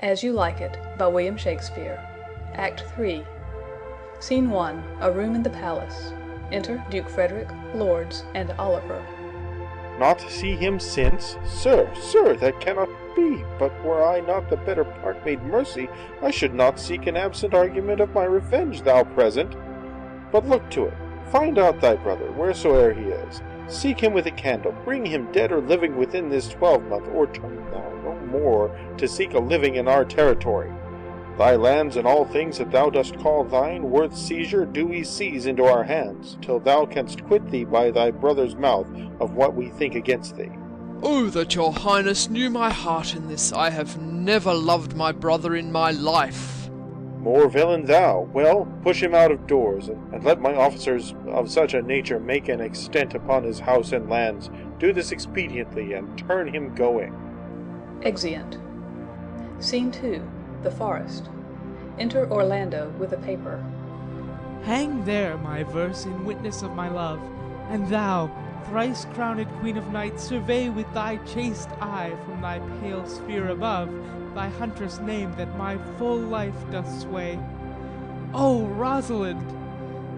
As You Like It, by William Shakespeare. Act III. Scene 1. A room in the palace. Enter Duke Frederick, lords, and Oliver. Not to see him since? Sir, sir, that cannot be. But were I not the better part made mercy, I should not seek an absent argument of my revenge, thou present. But look to it. Find out thy brother, wheresoe'er he is. Seek him with a candle. Bring him dead or living within this 12-month, or turn thou no more to seek a living in our territory. Thy lands and all things that thou dost call thine, worth seizure, do we seize into our hands, till thou canst quit thee by thy brother's mouth of what we think against thee. Oh, that your highness knew my heart in this! I have never loved my brother in my life. More villain thou! Well, push him out of doors, and let my officers of such a nature make an extent upon his house and lands. Do this expediently, and turn him going. Exeunt. Scene 2. The forest. Enter Orlando with a paper. Hang there my verse in witness of my love, and thou, thrice-crowned Queen of Night, survey with thy chaste eye from thy pale sphere above thy huntress name that my full life doth sway. O Rosalind!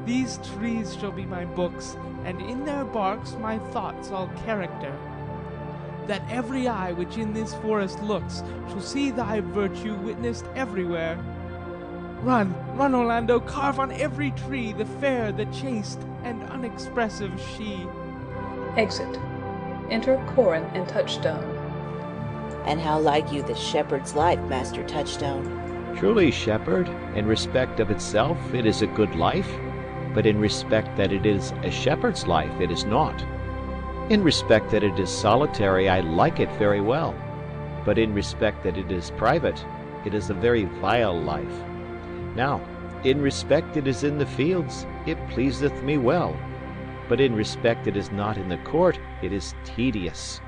These trees shall be my books, and in their barks my thoughts all character, that every eye which in this forest looks shall see thy virtue witnessed everywhere. Run, run, Orlando, carve on every tree the fair, the chaste, and unexpressive she. Exit. Enter Corin and Touchstone. And how like you this shepherd's life, Master Touchstone? Truly, shepherd, in respect of itself it is a good life, but in respect that it is a shepherd's life it is not. In respect that it is solitary I like it very well, but in respect that it is private it is a very vile life. Now, in respect it is in the fields it pleaseth me well, but in respect it is not in the court it is tedious.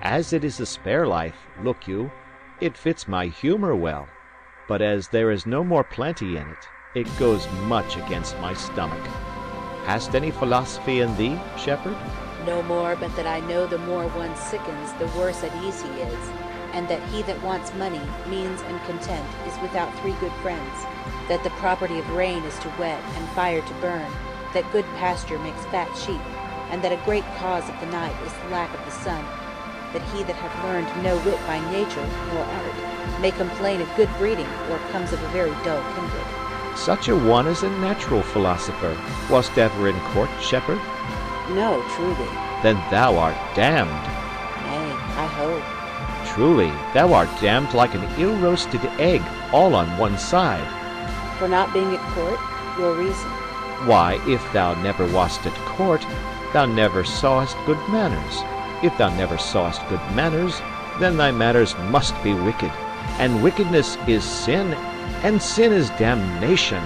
As it is a spare life, look you, it fits my humour well, but as there is no more plenty in it, it goes much against my stomach. Hast any philosophy in thee, shepherd? No more but that I know the more one sickens, the worse at ease he is, and that he that wants money, means, and content is without 3 good friends, that the property of rain is to wet, and fire to burn, that good pasture makes fat sheep, and that a great cause of the night is the lack of the sun, that he that hath learned no wit by nature nor art may complain of good breeding, or comes of a very dull kindred. Such a one is a natural philosopher. Wast ever in court, shepherd? No, truly. Then thou art damned. Nay, I hope. Truly, thou art damned like an ill-roasted egg, all on one side. For not being at court, your reason? Why, if thou never wast at court, thou never sawest good manners. If thou never sawest good manners, then thy manners must be wicked, and wickedness is sin, and sin is damnation.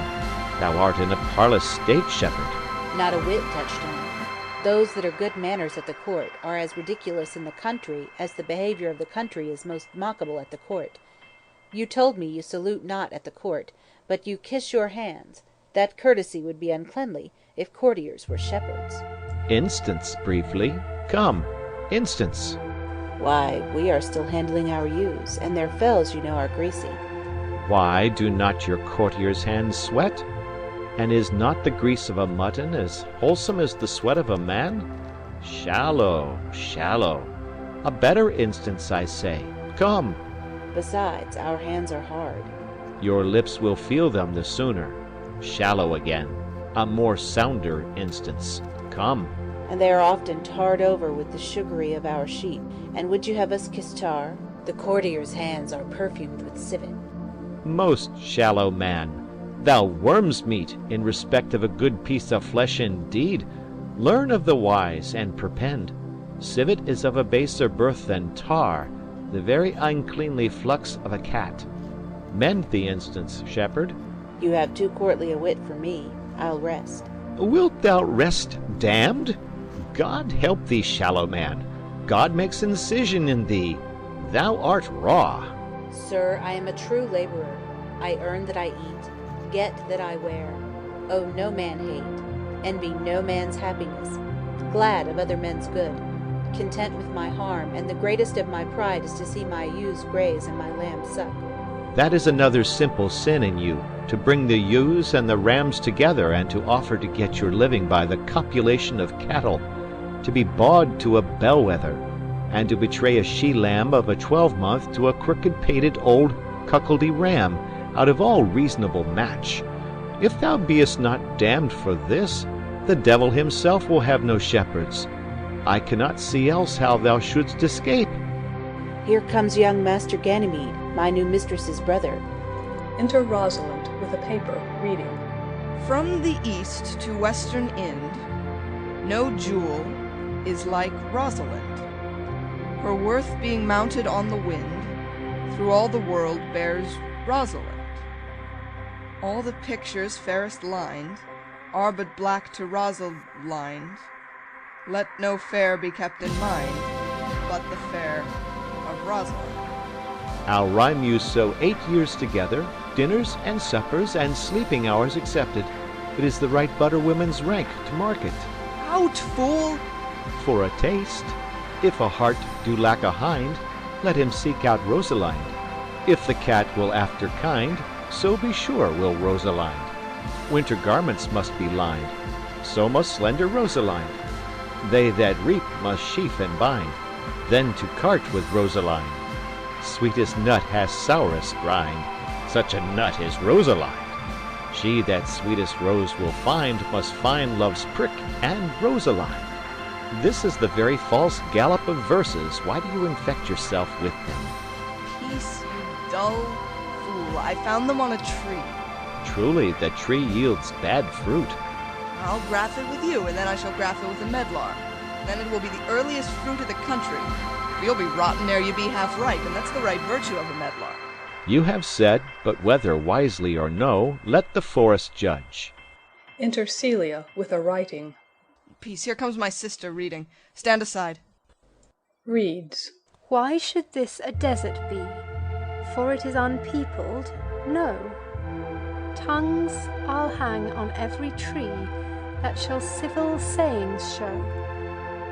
Thou art in a parlous state, shepherd. Not a whit, Touchstone. Those that are good manners at the court are as ridiculous in the country as the behaviour of the country is most mockable at the court. You told me you salute not at the court, but you kiss your hands. That courtesy would be uncleanly if courtiers were shepherds. Instance, briefly. Come, instance. Why, we are still handling our ewes, and their fells, you know, are greasy. Why do not your courtiers' hands sweat? And is not the grease of a mutton as wholesome as the sweat of a man? Shallow, shallow. A better instance, I say. Come. Besides, our hands are hard. Your lips will feel them the sooner. Shallow again. A more sounder instance. Come. And they are often tarred over with the sugary of our sheep. And would you have us kiss tar? The courtier's hands are perfumed with civet. Most shallow man, thou worm's meat, in respect of a good piece of flesh indeed, learn of the wise, and perpend. Civet is of a baser birth than tar, the very uncleanly flux of a cat. Mend the instance, shepherd. You have too courtly a wit for me. I'll rest. Wilt thou rest, damned? God help thee, shallow man. God makes incision in thee. Thou art raw. Sir, I am a true labourer. I earn that I eat, get that I wear. Owe no man hate, envy no man's happiness, glad of other men's good, content with my harm, and the greatest of my pride is to see my ewes graze and my lambs suck. That is another simple sin in you, to bring the ewes and the rams together and to offer to get your living by the copulation of cattle, to be bawd to a bellwether, and to betray a she-lamb of a 12-month to a crooked-pated old cuckoldy ram, out of all reasonable match. If thou beest not damned for this, the devil himself will have no shepherds. I cannot see else how thou shouldst escape. Here comes young Master Ganymede, my new mistress's brother. Enter Rosalind with a paper, reading. From the east to western end, no jewel is like Rosalind. Her worth being mounted on the wind, through all the world bears Rosalind. All the pictures fairest lined are but black to Rosalind. Let no fair be kept in mind, but the fair of Rosalind. I'll rhyme you so 8 years together, dinners and suppers and sleeping hours accepted. It is the right butterwoman's rank to market. Out, fool! For a taste, if a heart do lack a hind, let him seek out Rosalind. If the cat will after kind, so be sure will Rosalind. Winter garments must be lined, so must slender Rosalind. They that reap must sheaf and bind, then to cart with Rosalind. Sweetest nut has sourest rind, such a nut is Rosalind. She that sweetest rose will find must find love's prick and Rosalind. This is the very false gallop of verses. Why do you infect yourself with them? Peace, you dull fool. I found them on a tree. Truly, the tree yields bad fruit. I'll graft it with you, and then I shall graft it with a medlar. Then it will be the earliest fruit of the country. For you'll be rotten ere you be half ripe, and that's the right virtue of a medlar. You have said, but whether wisely or no, let the forest judge. Enter Celia with a writing. Peace, here comes my sister reading. Stand aside. Reads. Why should this a desert be? For it is unpeopled? No. Tongues I'll hang on every tree that shall civil sayings show.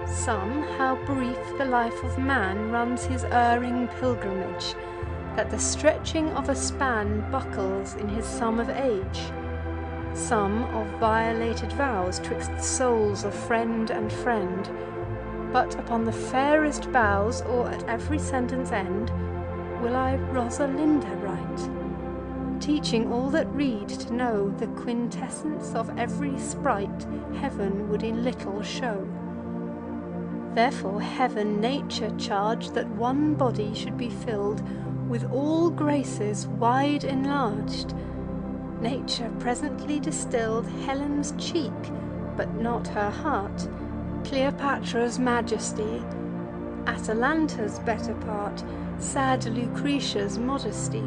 Some, how brief the life of man runs his erring pilgrimage, that the stretching of a span buckles in his sum of age. Some of violated vows twixt souls of friend and friend, but upon the fairest boughs, or at every sentence end, will I Rosalinda write, teaching all that read to know the quintessence of every sprite heaven would in little show. Therefore heaven nature charged that one body should be filled with all graces wide enlarged. Nature presently distilled Helen's cheek, but not her heart, Cleopatra's majesty, Atalanta's better part, sad Lucretia's modesty.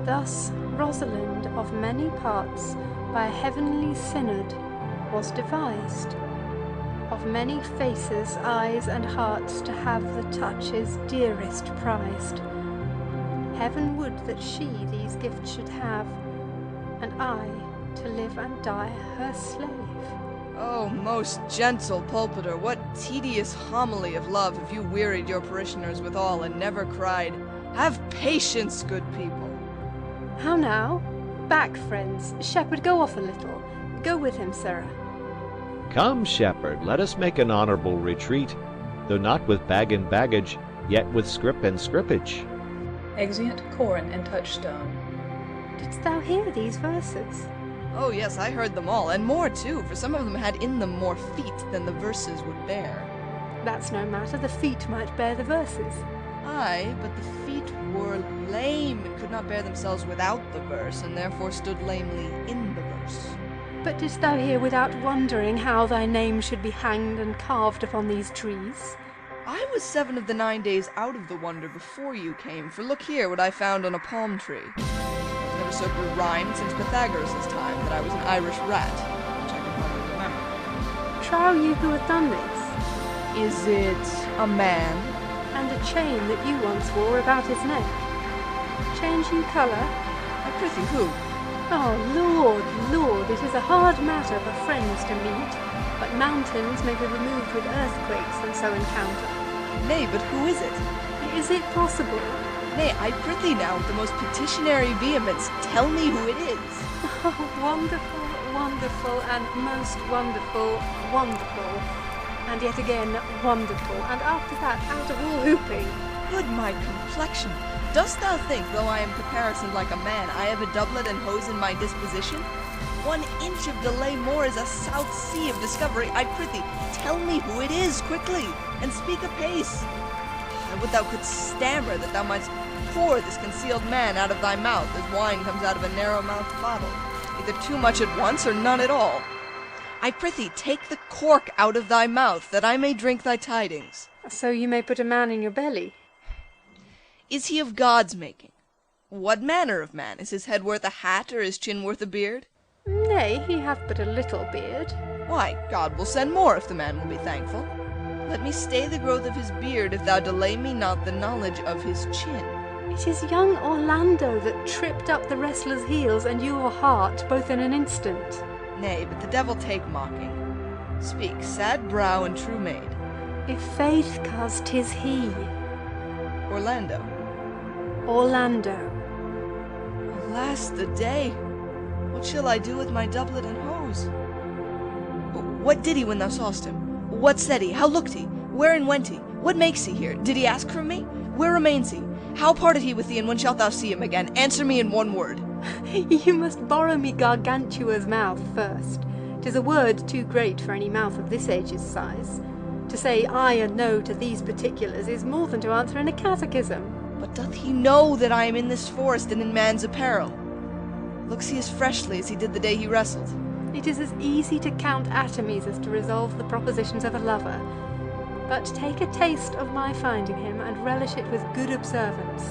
Thus Rosalind of many parts by a heavenly synod was devised, of many faces, eyes, and hearts to have the touches dearest prized. Heaven would that she these gifts should have, and I to live and die her slave. Oh, most gentle pulpiter, what tedious homily of love have you wearied your parishioners withal, and never cried, "Have patience, good people." How now? Back, friends. Shepherd, go off a little. Go with him, Sarah. Come, shepherd, let us make an honourable retreat, though not with bag and baggage, yet with scrip and scrippage. Exeunt Corin and Touchstone. Didst thou hear these verses? Oh yes, I heard them all, and more too, for some of them had in them more feet than the verses would bear. That's no matter, the feet might bear the verses. Aye, but the feet were lame, and could not bear themselves without the verse, and therefore stood lamely in the verse. But didst thou hear without wondering how thy name should be hanged and carved upon these trees? I was 7 of the 9 days out of the wonder before you came, for look here what I found on a palm tree. I've never so grew rhymed since Pythagoras' time that I was an Irish rat, which I can hardly remember. Trow you who hath done this? Is it a man? And a chain that you once wore about his neck. Change you colour? I prithee who? Oh, Lord, Lord, it is a hard matter for friends to meet, but mountains may be removed with earthquakes and so encounter. Nay, but who is it? Is it possible? Nay, I prithee now, with the most petitionary vehemence, tell me who it is. Oh, wonderful, wonderful, and most wonderful, wonderful. And yet again, wonderful, and after that, out of all hooping. Good my complexion! Dost thou think, though I am caparisoned like a man, I have a doublet and hose in my disposition? 1 inch of delay more is a South Sea of discovery. I prithee, tell me who it is, quickly, and speak apace. I would thou couldst stammer, that thou mightst pour this concealed man out of thy mouth, as wine comes out of a narrow-mouthed bottle, either too much at once, or none at all. I prithee, take the cork out of thy mouth, that I may drink thy tidings. So you may put a man in your belly. Is he of God's making? What manner of man? Is his head worth a hat, or his chin worth a beard? Nay, he hath but a little beard. Why, God will send more, if the man will be thankful. Let me stay the growth of his beard, if thou delay me not the knowledge of his chin. It is young Orlando that tripped up the wrestler's heels and your heart, both in an instant. Nay, but the devil take mocking. Speak, sad brow and true maid. If faith, coz, 'tis he. Orlando. Orlando. Alas the day! What shall I do with my doublet and hose? What did he when thou saw'st him? What said he? How looked he? Wherein went he? What makes he here? Did he ask from me? Where remains he? How parted he with thee, and when shalt thou see him again? Answer me in 1 word. You must borrow me Gargantua's mouth first. 'Tis a word too great for any mouth of this age's size. To say aye and no to these particulars is more than to answer in a catechism. But doth he know that I am in this forest and in man's apparel? Looks he as freshly as he did the day he wrestled? It is as easy to count atomies as to resolve the propositions of a lover. But take a taste of my finding him, and relish it with good observance.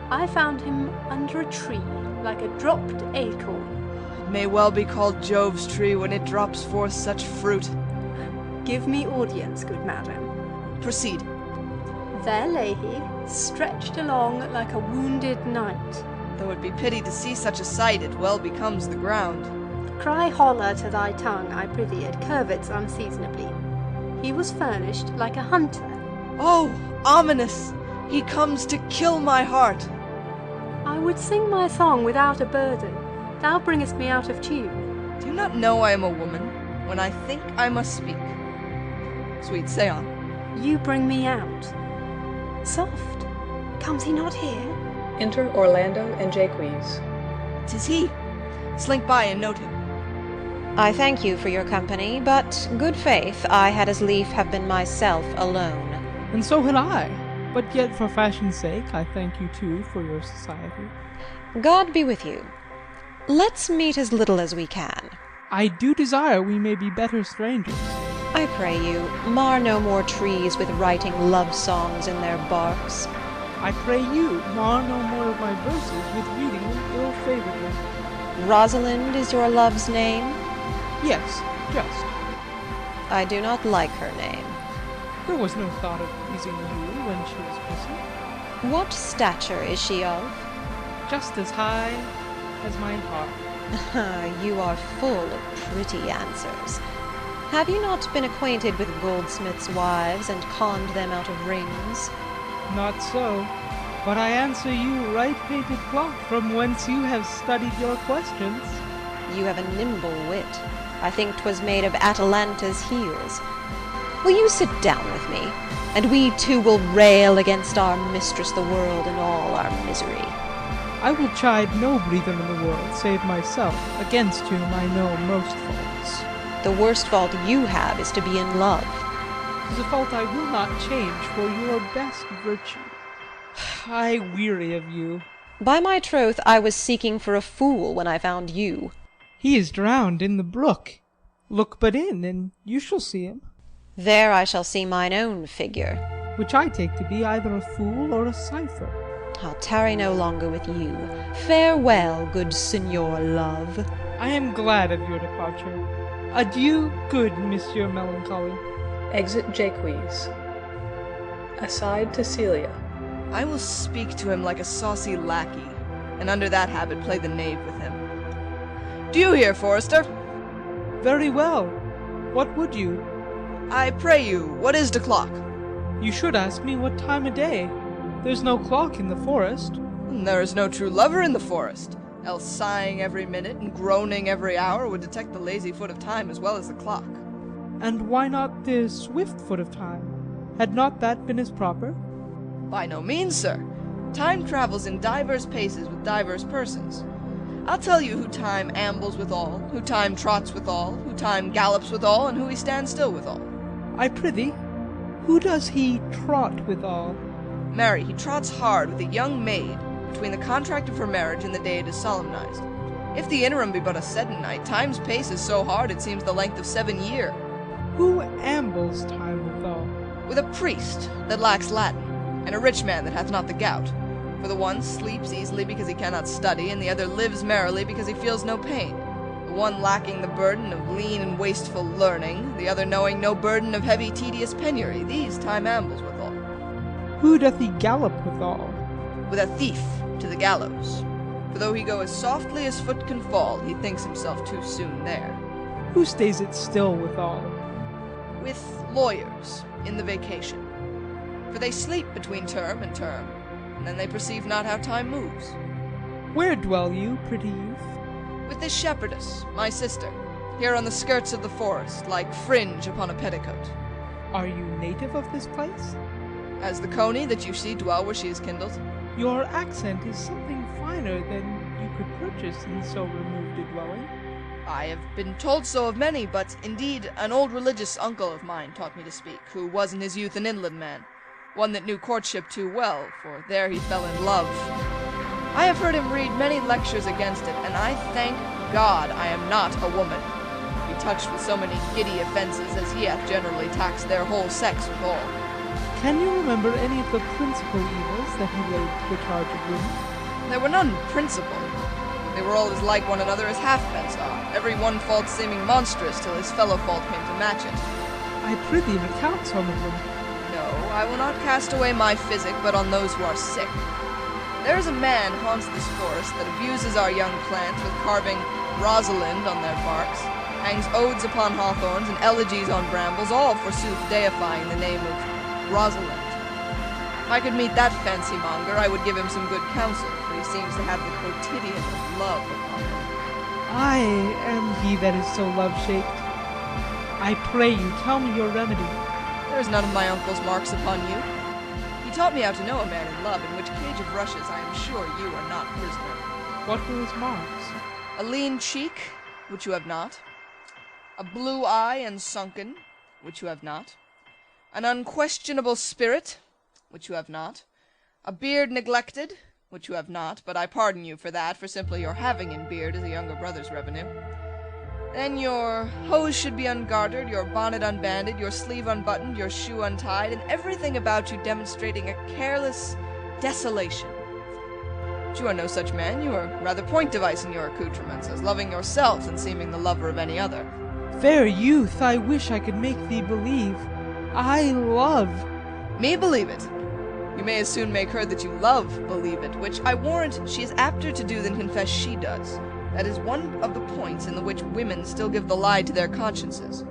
I found him under a tree, like a dropped acorn. It may well be called Jove's tree when it drops forth such fruit. Give me audience, good madam. Proceed. There lay he, stretched along like a wounded knight. Though it be pity to see such a sight, it well becomes the ground. Cry holler to thy tongue, I prithee, it curvets unseasonably. He was furnished like a hunter. Oh, ominous! He comes to kill my heart. I would sing my song without a burden. Thou bringest me out of tune. Do you not know I am a woman? When I think, I must speak. Sweet, say on. You bring me out. Soft, comes he not here? Enter Orlando and Jaques. 'Tis he. Slink by and note him. I thank you for your company, but, good faith, I had as lief have been myself alone. And so had I. But yet, for fashion's sake, I thank you too for your society. God be with you. Let's meet as little as we can. I do desire we may be better strangers. I pray you, mar no more trees with writing love songs in their barks. I pray you, mar no more of my verses with reading them ill-favourably. Rosalind is your love's name? Yes, just. I do not like her name. There was no thought of pleasing you when she was christened. What stature is she of? Just as high as my heart. You are full of pretty answers. Have you not been acquainted with goldsmiths' wives and conned them out of rings? Not so, but I answer you right-painted cloth from whence you have studied your questions. You have a nimble wit. I think 'twas made of Atalanta's heels. Will you sit down with me, and we two will rail against our mistress the world and all our misery? I will chide no breather in the world, save myself, against whom I know most faults. The worst fault you have is to be in love. 'Tis a fault I will not change for your best virtue. I weary of you. By my troth, I was seeking for a fool when I found you. He is drowned in the brook. Look but in, and you shall see him. There I shall see mine own figure, which I take to be either a fool or a cipher. I'll tarry no longer with you. Farewell, good Signor Love. I am glad of your departure. Adieu, good Monsieur Melancholy. Exit Jaques. Aside to Celia. I will speak to him like a saucy lackey, and under that habit play the knave with him. Do you hear, Forester? Very well. What would you? I pray you, what is the clock? You should ask me what time of day. There's no clock in the forest. And there is no true lover in the forest, else sighing every minute and groaning every hour would detect the lazy foot of time as well as the clock. And why not the swift foot of time? Had not that been as proper? By no means, sir. Time travels in divers paces with divers persons. I'll tell you who time ambles withal, who time trots withal, who time gallops withal, and who he stands still withal. I prithee, who does he trot withal? Marry, he trots hard with a young maid, between the contract of her marriage and the day it is solemnized. If the interim be but a se'ennight, time's pace is so hard it seems the length of 7 year. Who ambles time withal? With a priest that lacks Latin, and a rich man that hath not the gout. For the one sleeps easily because he cannot study, and the other lives merrily because he feels no pain. The one lacking the burden of lean and wasteful learning, the other knowing no burden of heavy tedious penury. These time ambles withal. Who doth he gallop withal? With a thief to the gallows. For though he go as softly as foot can fall, he thinks himself too soon there. Who stays it still withal? With lawyers in the vacation. For they sleep between term and term, and then they perceive not how time moves. Where dwell you, pretty youth? With this shepherdess, my sister, here on the skirts of the forest, like fringe upon a petticoat. Are you native of this place? As the coney that you see dwell where she is kindled. Your accent is something finer than you could purchase in so removed a dwelling. I have been told so of many, but indeed an old religious uncle of mine taught me to speak, who was in his youth an inland man, one that knew courtship too well, for there he fell in love. I have heard him read many lectures against it, and I thank God I am not a woman, to be touched with so many giddy offences as he hath generally taxed their whole sex withal. Can you remember any of the principal evils that he laid to the charge of women? There were none principal. They were all as like one another as halfpence are, every one fault seeming monstrous till his fellow fault came to match it. I prithee recount some of them. No, I will not cast away my physic, but on those who are sick. There is a man haunts this forest that abuses our young plants with carving Rosalind on their barks, hangs odes upon hawthorns and elegies on brambles, all forsooth deifying the name of Rosalind. If I could meet that fancy-monger, I would give him some good counsel, for he seems to have the quotidian of love upon him. I am he that is so love-shaped. I pray you, tell me your remedy. There is none of my uncle's marks upon you. He taught me how to know a man in love, in which cage of rushes I am sure you are not prisoner. What were his marks? A lean cheek, which you have not. A blue eye and sunken, which you have not. An unquestionable spirit, which you have not. A beard neglected, which you have not, but I pardon you for that, for simply your having in beard is a younger brother's revenue. Then your hose should be ungartered, your bonnet unbanded, your sleeve unbuttoned, your shoe untied, and everything about you demonstrating a careless desolation. But you are no such man, you are rather point device in your accoutrements, as loving yourself and seeming the lover of any other. Fair youth, I wish I could make thee believe. I love. Me believe it. You may as soon make her that you love believe it, which I warrant she is apter to do than confess she does. That is one of the points in the which women still give the lie to their consciences.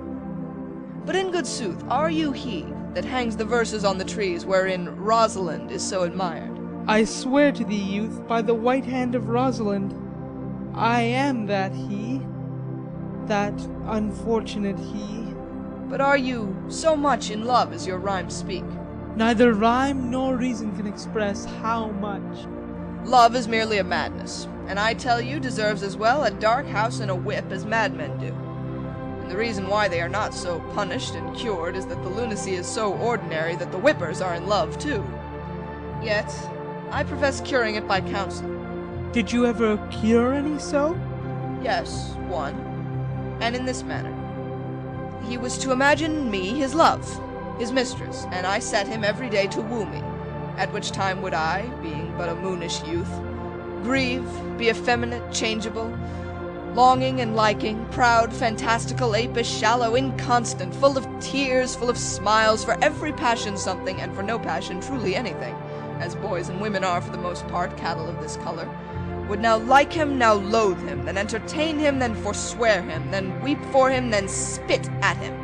But in good sooth, are you he that hangs the verses on the trees wherein Rosalind is so admired? I swear to thee, youth, by the white hand of Rosalind, I am that he, that unfortunate he. But are you so much in love as your rhymes speak? Neither rhyme nor reason can express how much. Love is merely a madness, and I tell you deserves as well a dark house and a whip as madmen do. And the reason why they are not so punished and cured is that the lunacy is so ordinary that the whippers are in love too. Yet, I profess curing it by counsel. Did you ever cure any so? Yes, one, and in this manner. He was to imagine me his love, his mistress, and I set him every day to woo me, at which time would I, being but a moonish youth, grieve, be effeminate, changeable, longing and liking, proud, fantastical, apish, shallow, inconstant, full of tears, full of smiles, for every passion something, and for no passion truly anything, as boys and women are for the most part cattle of this colour, would now like him, now loathe him, then entertain him, then forswear him, then weep for him, then spit at him,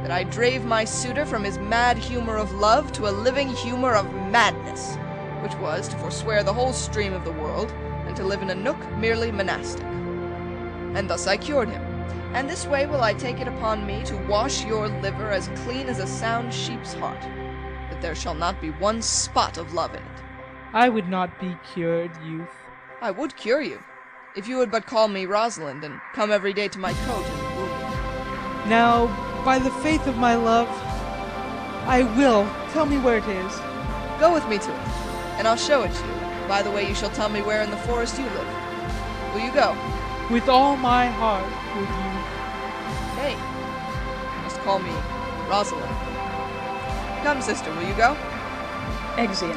that I drave my suitor from his mad humour of love to a living humour of madness, which was to forswear the whole stream of the world, and to live in a nook merely monastic. And thus I cured him, and this way will I take it upon me to wash your liver as clean as a sound sheep's heart, that there shall not be one spot of love in it. I would not be cured, youth. I would cure you, if you would but call me Rosalind, and come every day to my coat and woo me. Now, by the faith of my love, I will. Tell me where it is. Go with me to it, and I'll show it to you. By the way, you shall tell me where in the forest you live. Will you go? With all my heart, would you? Nay, you must call me Rosalind. Come, sister, will you go? Exeunt.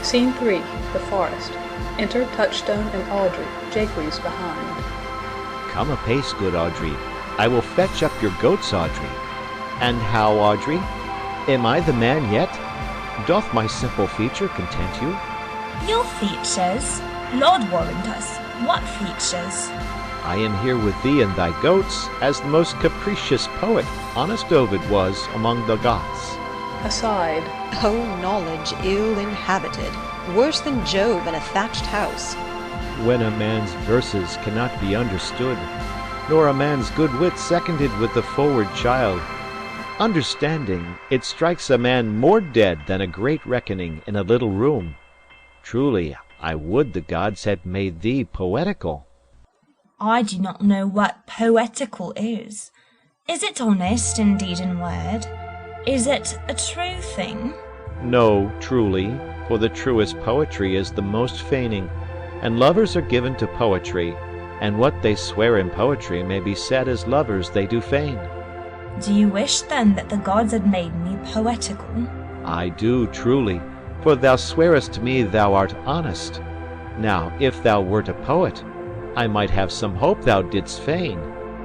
Scene 3. The forest. Enter Touchstone and Audrey, Jaques behind. Come apace, good Audrey. I will fetch up your goats, Audrey. And how, Audrey? Am I the man yet? Doth my simple feature content you? Your features? Lord warrant us, what features? I am here with thee and thy goats, as the most capricious poet, honest Ovid, was among the Goths. Aside. Oh, knowledge ill inhabited, worse than Jove in a thatched house. When a man's verses cannot be understood, nor a man's good wit seconded with the forward child, understanding, it strikes a man more dead than a great reckoning in a little room. Truly, I would the gods had made thee poetical. I do not know what poetical is. Is it honest in deed and word? Is it a true thing? No, truly, for the truest poetry is the most feigning, and lovers are given to poetry, and what they swear in poetry may be said as lovers they do feign. Do you wish then that the gods had made me poetical? I do, truly, for thou swearest to me thou art honest. Now, if thou wert a poet, I might have some hope thou didst feign.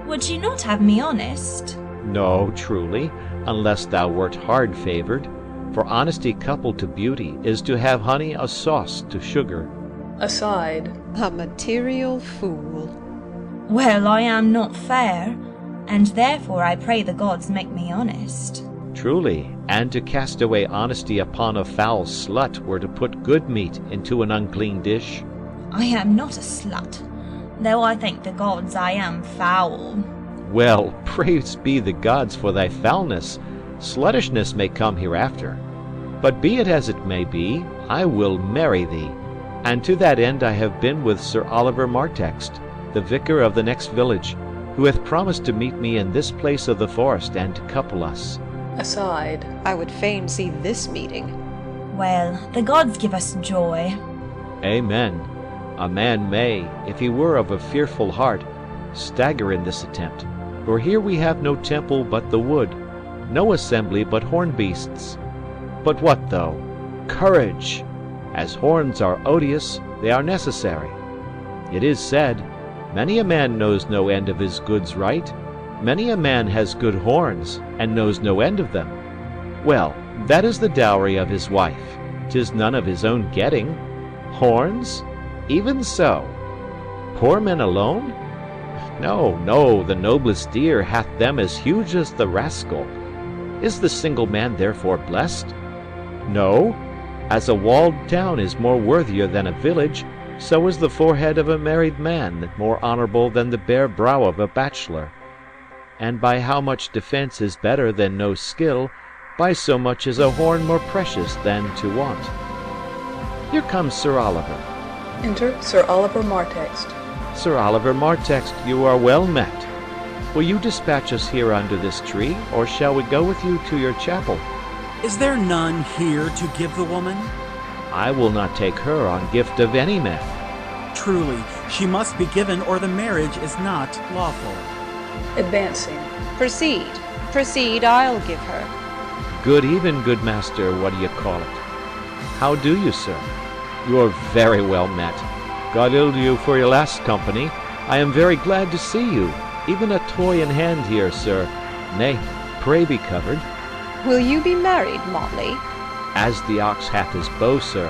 Would you not have me honest? No, truly, unless thou wert hard-favoured, for honesty coupled to beauty is to have honey a sauce to sugar. Aside. A material fool. Well, I am not fair, and therefore I pray the gods make me honest. Truly, and to cast away honesty upon a foul slut were to put good meat into an unclean dish. I am not a slut, though I thank the gods I am foul. Well, praised be the gods for thy foulness. Sluttishness may come hereafter. But be it as it may be, I will marry thee. And to that end I have been with Sir Oliver Martext, the vicar of the next village, who hath promised to meet me in this place of the forest and to couple us. Aside. I would fain see this meeting. Well, the gods give us joy. Amen. A man may, if he were of a fearful heart, stagger in this attempt, for here we have no temple but the wood, no assembly but horn beasts. But what though? Courage! As horns are odious, they are necessary. It is said, many a man knows no end of his goods right. Many a man has good horns, and knows no end of them. Well, that is the dowry of his wife. 'Tis none of his own getting. Horns? Even so. Poor men alone? No, no, the noblest deer hath them as huge as the rascal. Is the single man therefore blessed? No. As a walled town is more worthier than a village, so is the forehead of a married man more honourable than the bare brow of a bachelor. And by how much defence is better than no skill, by so much is a horn more precious than to want. Here comes Sir Oliver. Enter Sir Oliver Martext. Sir Oliver Martext, you are well met. Will you dispatch us here under this tree, or shall we go with you to your chapel? Is there none here to give the woman? I will not take her on gift of any man. Truly, she must be given, or the marriage is not lawful. Advancing. Proceed, proceed, I'll give her. Good even, good master, what do you call it? How do you, sir? You are very well met. God ill you for your last company. I am very glad to see you. Even a toy in hand here, sir. Nay, pray be covered. Will you be married, Motley? As the ox hath his bow, sir,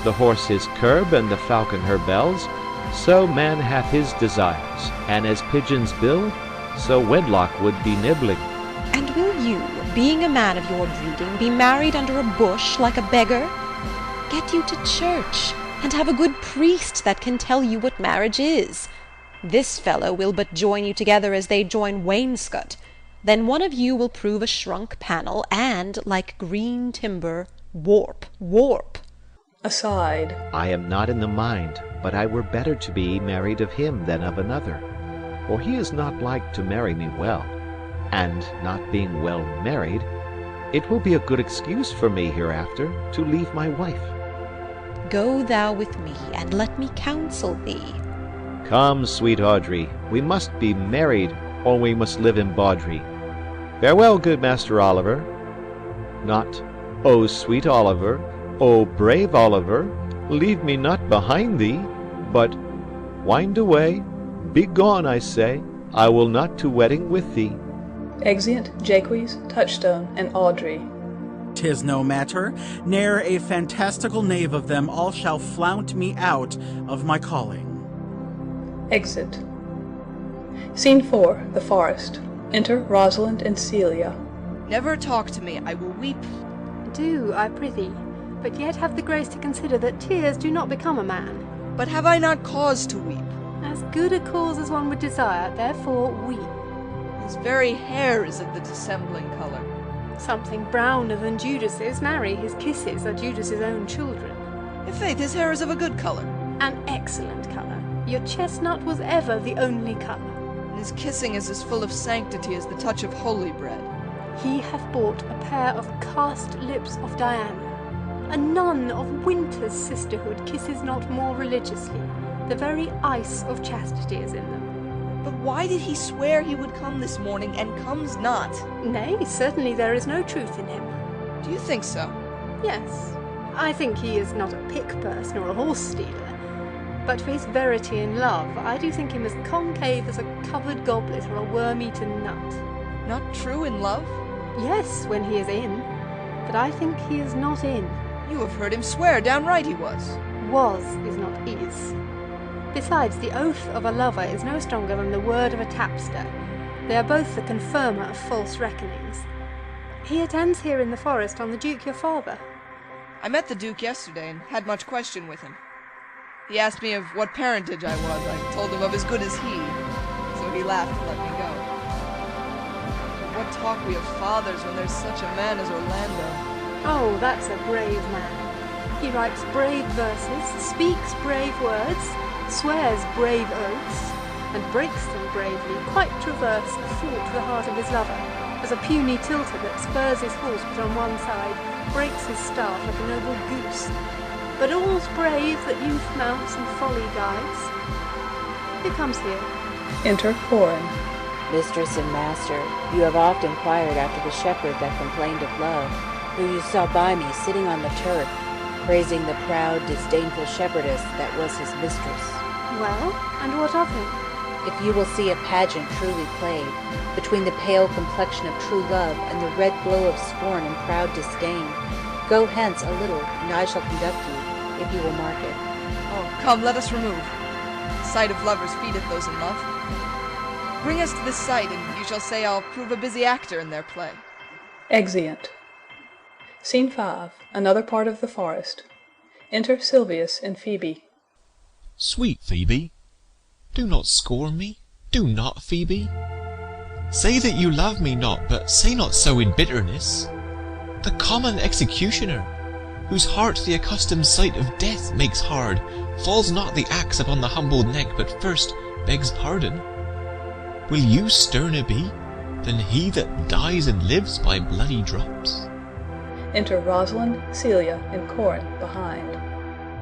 the horse his curb, and the falcon her bells, so man hath his desires, and as pigeons bill, so wedlock would be nibbling. And will you, being a man of your breeding, be married under a bush like a beggar? get you to church, and have a good priest that can tell you what marriage is. This fellow will but join you together as they join wainscot. Then one of you will prove a shrunk panel, and, like green timber, warp. Aside. I am not in the mind, but I were better to be married of him than of another. For he is not like to marry me well, and not being well married, it will be a good excuse for me hereafter to leave my wife. Go thou with me, and let me counsel thee. Come, sweet Audrey, we must be married, or we must live in bawdry. Farewell, good Master Oliver. Not, O sweet Oliver, O brave Oliver, leave me not behind thee, but wind away, be gone, I say, I will not to wedding with thee. Exeunt Jaques, Touchstone, and Audrey. 'Tis no matter, ne'er a fantastical knave of them all shall flaunt me out of my calling. Exit. Scene 4. The Forest. Enter Rosalind and Celia. Never talk to me, I will weep. Do, I prithee, but yet have the grace to consider that tears do not become a man. But have I not cause to weep? As good a cause as one would desire, therefore weep. His very hair is of the dissembling colour. Something browner than Judas's, marry, his kisses are Judas's own children. I'faith, his hair is of a good colour. An excellent colour. Your chestnut was ever the only colour. And his kissing is as full of sanctity as the touch of holy bread. He hath bought a pair of cast lips of Diana. A nun of Winter's sisterhood kisses not more religiously. The very ice of chastity is in them. But why did he swear he would come this morning, and comes not? Nay, certainly there is no truth in him. Do you think so? Yes. I think he is not a pick-purse nor a horse-stealer. But for his verity in love, I do think him as concave as a covered goblet or a worm-eaten nut. Not true in love? Yes, when he is in. But I think he is not in. You have heard him swear downright he was. Was is not is. Besides, the oath of a lover is no stronger than the word of a tapster. They are both the confirmer of false reckonings. He attends here in the forest on the Duke your father. I met the Duke yesterday, and had much question with him. He asked me of what parentage I was. I told him of as good as he, so he laughed and let me go. But what talk we of fathers when there's such a man as Orlando? Oh, that's a brave man. He writes brave verses, speaks brave words, swears brave oaths, and breaks them bravely, quite traverse athwart the heart of his lover, as a puny tilter that spurs his horse but on one side, breaks his staff like a noble goose. But all's brave that youth mounts and folly guides. Who comes here? Enter Corin. Mistress and master, you have oft inquired after the shepherd that complained of love, who you saw by me sitting on the turf, praising the proud, disdainful shepherdess that was his mistress. Well, and what of him? If you will see a pageant truly played, between the pale complexion of true love and the red glow of scorn and proud disdain, go hence a little, and I shall conduct you, if you will mark it. Oh, come, let us remove. The sight of lovers feedeth those in love. Bring us to this sight, and you shall say I'll prove a busy actor in their play. Exeunt. Scene 5. Another part of the forest. Enter Silvius and Phoebe. Sweet Phoebe, do not scorn me, do not, Phoebe. Say that you love me not, but say not so in bitterness. The common executioner, whose heart the accustomed sight of death makes hard, falls not the axe upon the humbled neck, but first begs pardon. Will you sterner be than he that dies and lives by bloody drops? Enter Rosalind, Celia, and Corin behind.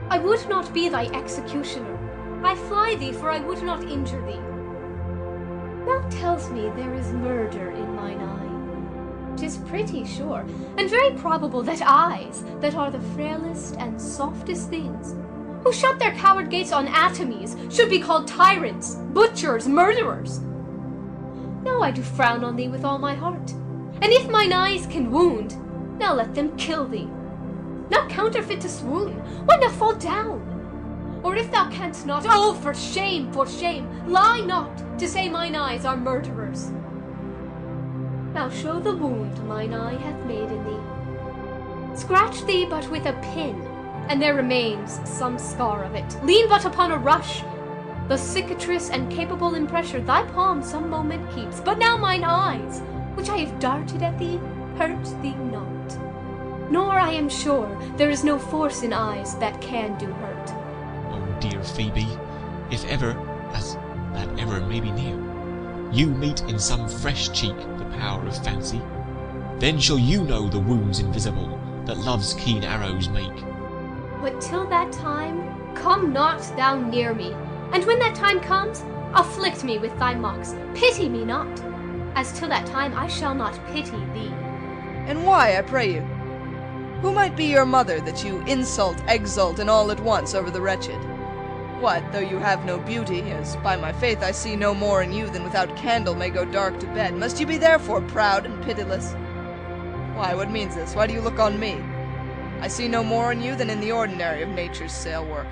I would not be thy executioner. I fly thee, for I would not injure thee. Thou tells me there is murder in mine eye. 'Tis pretty sure, and very probable that eyes, that are the frailest and softest things, who shut their coward gates on atomies, should be called tyrants, butchers, murderers. Now I do frown on thee with all my heart, and if mine eyes can wound, now let them kill thee. Now counterfeit to swoon, why now fall down? Or if thou canst not, oh, for shame, lie not to say mine eyes are murderers. Now show the wound mine eye hath made in thee. Scratch thee but with a pin, and there remains some scar of it. Lean but upon a rush, the cicatrice and capable impressure thy palm some moment keeps. But now mine eyes, which I have darted at thee, hurt thee not. Nor I am sure there is no force in eyes that can do hurt. Oh dear Phoebe, if ever, as that ever may be near, you meet in some fresh cheek the power of fancy, then shall you know the wounds invisible that love's keen arrows make. But till that time, come not thou near me, and when that time comes, afflict me with thy mocks, pity me not, as till that time I shall not pity thee. And why, I pray you? Who might be your mother, that you insult, exult, and all at once over the wretched? What, though you have no beauty, as by my faith I see no more in you than without candle may go dark to bed, must you be therefore proud and pitiless? Why, what means this? Why do you look on me? I see no more in you than in the ordinary of nature's sail work.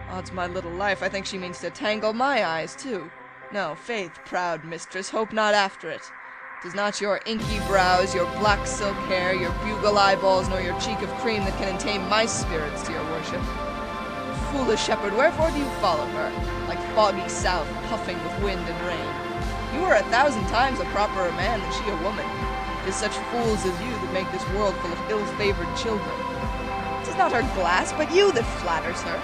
Odds my little life, I think she means to tangle my eyes, too. No, faith, proud mistress, hope not after it. 'Tis not your inky brows, your black silk hair, your bugle eyeballs, nor your cheek of cream that can entame my spirits to your worship. Foolish shepherd, wherefore do you follow her, like foggy south, puffing with wind and rain? You are 1,000 times a properer man than she a woman. It is such fools as you that make this world full of ill-favored children. 'Tis not her glass, but you that flatters her.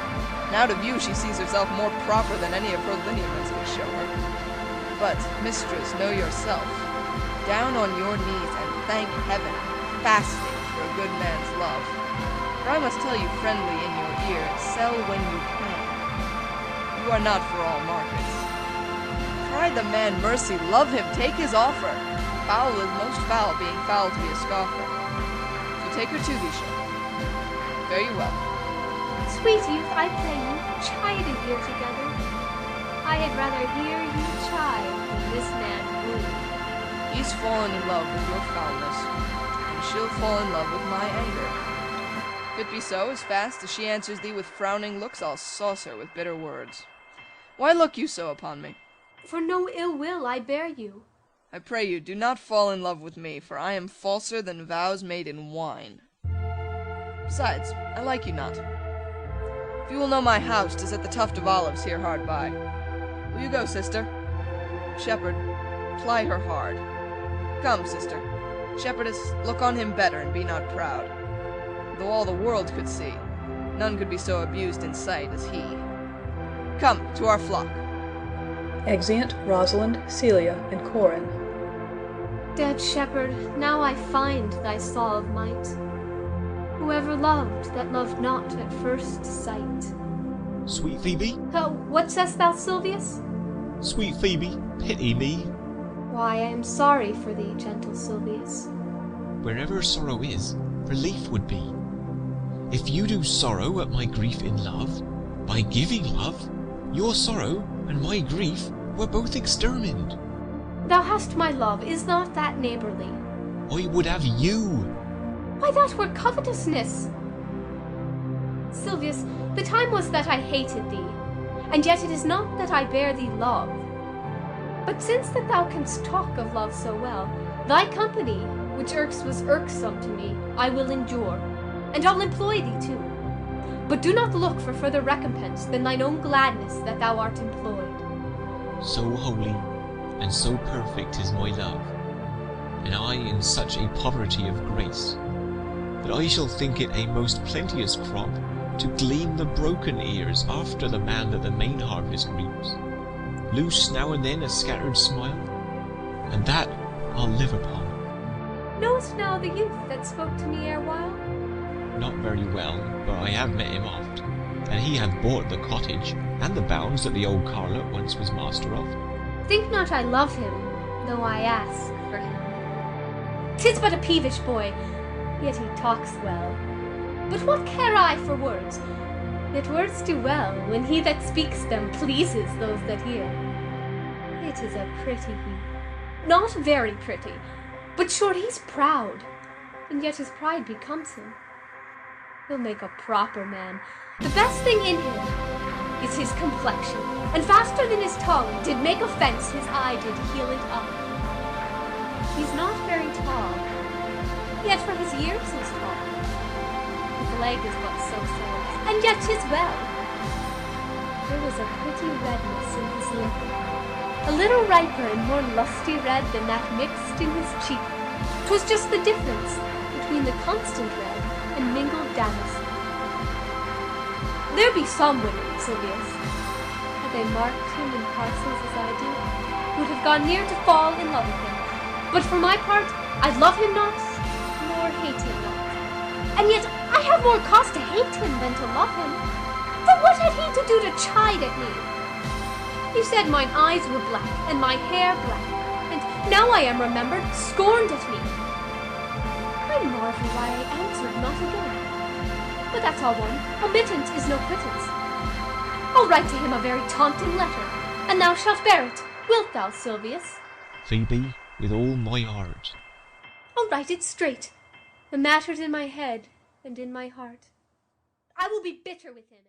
And out of you she sees herself more proper than any of her lineaments would show her. But, mistress, know yourself. Down on your knees and thank heaven, fasting for a good man's love. For I must tell you friendly in your ear, sell when you can. You are not for all markets. Cry the man mercy, love him, take his offer. Foul is most foul, being foul to be a scoffer. So take her to thee, shepherd. Fare you well. Sweet youth, I pray you, chide a year together. I had rather hear you chide than this man woo. He's fallen in love with your foulness, and she'll fall in love with my anger. If it be so, as fast as she answers thee with frowning looks, I'll sauce her with bitter words. Why look you so upon me? For no ill will I bear you. I pray you, do not fall in love with me, for I am falser than vows made in wine. Besides, I like you not. If you will know my house, 'tis at the Tuft of Olives here hard by. Will you go, sister? Shepherd, ply her hard. Come, sister. Shepherdess, look on him better, and be not proud. Though all the world could see, none could be so abused in sight as he. Come, to our flock. Exeunt Rosalind, Celia, and Corin. Dead shepherd, now I find thy saw of might. Whoever loved that loved not at first sight. Sweet Phoebe? What sayst thou, Silvius? Sweet Phoebe, pity me. Why, I am sorry for thee, gentle Silvius. Wherever sorrow is, relief would be. If you do sorrow at my grief in love, by giving love, your sorrow and my grief were both extermined. Thou hast my love, is not that neighbourly? I would have you. Why, that were covetousness. Silvius, the time was that I hated thee, and yet it is not that I bear thee love. But since that thou canst talk of love so well, thy company, which was irksome to me, I will endure, and I'll employ thee too. But do not look for further recompense than thine own gladness that thou art employed. So holy and so perfect is my love, and I in such a poverty of grace, that I shall think it a most plenteous crop to glean the broken ears after the man that the main harvest reaps, loose now and then a scattered smile, and that I'll live upon. Knowest now the youth that spoke to me erewhile? Not very well, but I have met him oft, and he hath bought the cottage and the bounds that the old Carlet once was master of. Think not I love him, though I ask for him. 'Tis but a peevish boy, yet he talks well. But what care I for words? Yet words do well, when he that speaks them pleases those that hear. It is a pretty youth, not very pretty, but sure he's proud, and yet his pride becomes him. He'll make a proper man. The best thing in him is his complexion, and faster than his tongue did make offence, his eye did heal it up. He's not very tall, yet for his years he's tall. leg is but so-so, and yet 'tis well. There was a pretty redness in his lip, a little riper and more lusty red than that mixed in his cheek. 'Twas just the difference between the constant red and mingled damask. There be some women, Silvius, had they marked him in parcels as I do, would have gone near to fall in love with him. But for my part, I love him not, nor hate him not. And yet I have more cause to hate him than to love him. For what had he to do to chide at me? You said mine eyes were black, and my hair black, and now I am remembered, scorned at me. I marvel why I answered not again. But that's all one. Omittance is no quittance. I'll write to him a very taunting letter, and thou shalt bear it. Wilt thou, Silvius? Phoebe, with all my heart. I'll write it straight. The matter's in my head and in my heart. I will be bitter with him.